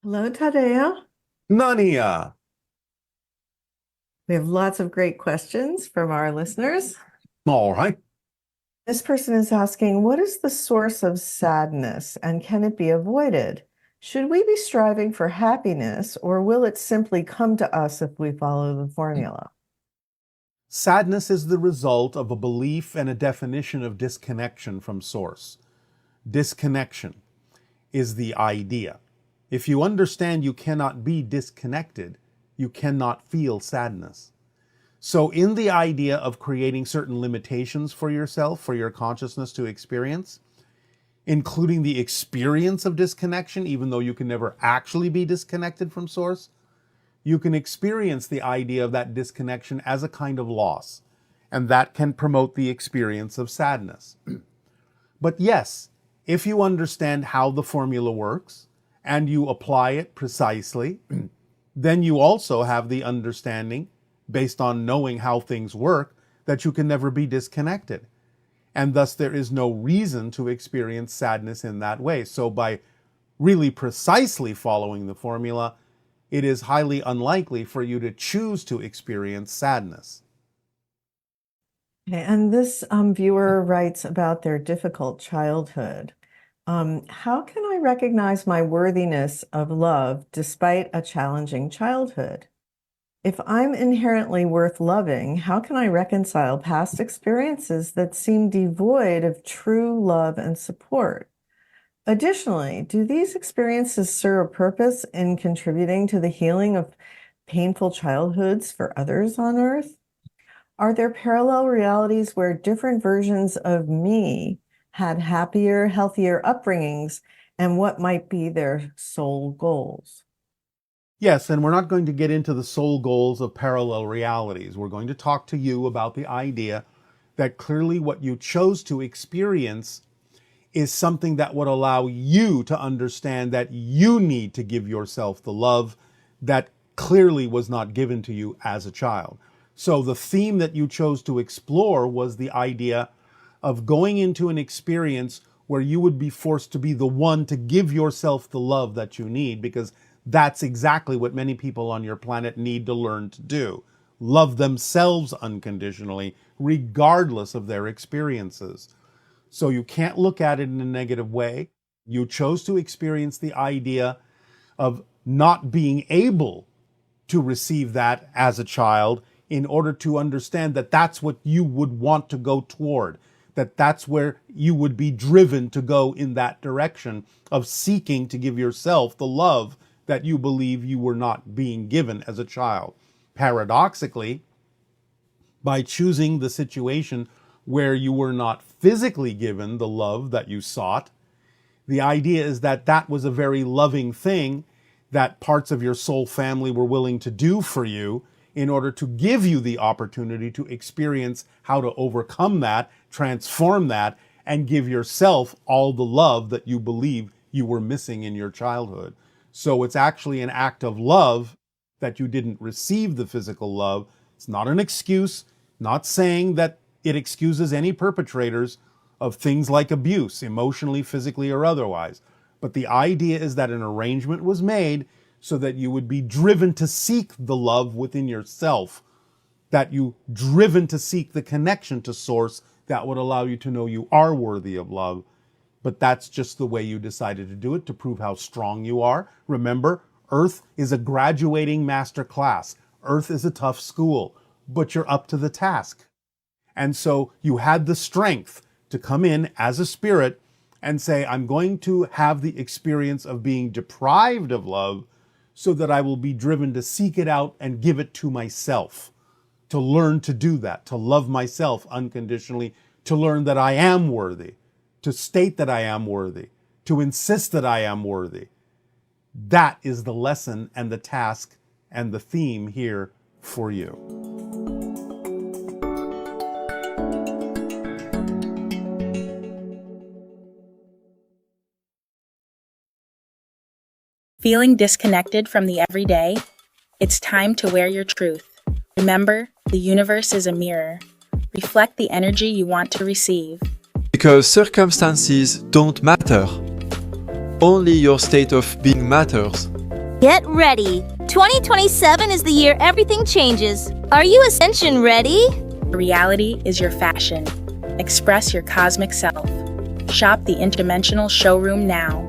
Hello, Tadeo. Nania. We have lots of great questions from our listeners. All right. This person is asking, what is the source of sadness and can it be avoided? Should we be striving for happiness or will it simply come to us if we follow the formula? Sadness is the result of a belief and a definition of disconnection from source. Disconnection is the idea. If you understand you cannot be disconnected, you cannot feel sadness. So, in the idea of creating certain limitations for yourself, for your consciousness to experience, including the experience of disconnection, even though you can never actually be disconnected from source, you can experience the idea of that disconnection as a kind of loss, and that can promote the experience of sadness. But yes, if you understand how the formula works and you apply it precisely, then you also have the understanding, based on knowing how things work, that you can never be disconnected. And thus, there is no reason to experience sadness in that way. So, by really precisely following the formula, it is highly unlikely for you to choose to experience sadness. Okay, and this viewer writes about their difficult childhood. How can I recognize my worthiness of love despite a challenging childhood? If I'm inherently worth loving, how can I reconcile past experiences that seem devoid of true love and support? Additionally, do these experiences serve a purpose in contributing to the healing of painful childhoods for others on Earth? Are there parallel realities where different versions of me had happier, healthier upbringings, and what might be their soul goals? Yes, and we're not going to get into the soul goals of parallel realities. We're going to talk to you about the idea that clearly what you chose to experience is something that would allow you to understand that you need to give yourself the love that clearly was not given to you as a child. So the theme that you chose to explore was the idea of going into an experience where you would be forced to be the one to give yourself the love that you need, because that's exactly what many people on your planet need to learn to do. Love themselves unconditionally, regardless of their experiences. So you can't look at it in a negative way. You chose to experience the idea of not being able to receive that as a child in order to understand that that's what you would want to go toward, that that's where you would be driven to go in that direction of seeking to give yourself the love that you believe you were not being given as a child. Paradoxically, by choosing the situation where you were not physically given the love that you sought, the idea is that that was a very loving thing that parts of your soul family were willing to do for you in order to give you the opportunity to experience how to overcome that, transform that, and give yourself all the love that you believe you were missing in your childhood. So it's actually an act of love that you didn't receive the physical love. It's not an excuse, not saying that it excuses any perpetrators of things like abuse, emotionally, physically, or otherwise. But the idea is that an arrangement was made so that you would be driven to seek the love within yourself, that you driven to seek the connection to source that would allow you to know you are worthy of love. But that's just the way you decided to do it, to prove how strong you are. Remember, Earth is a graduating master class. Earth is a tough school, but you're up to the task. And so you had the strength to come in as a spirit and say, I'm going to have the experience of being deprived of love so that I will be driven to seek it out and give it to myself, to learn to do that, to love myself unconditionally, to learn that I am worthy, to state that I am worthy, to insist that I am worthy. That is the lesson and the task and the theme here for you. Feeling disconnected from the everyday? It's time to wear your truth. Remember, the universe is a mirror. Reflect the energy you want to receive. Because circumstances don't matter. Only your state of being matters. Get ready. 2027 is the year everything changes. Are you Ascension ready? Reality is your fashion. Express your cosmic self. Shop the interdimensional showroom now.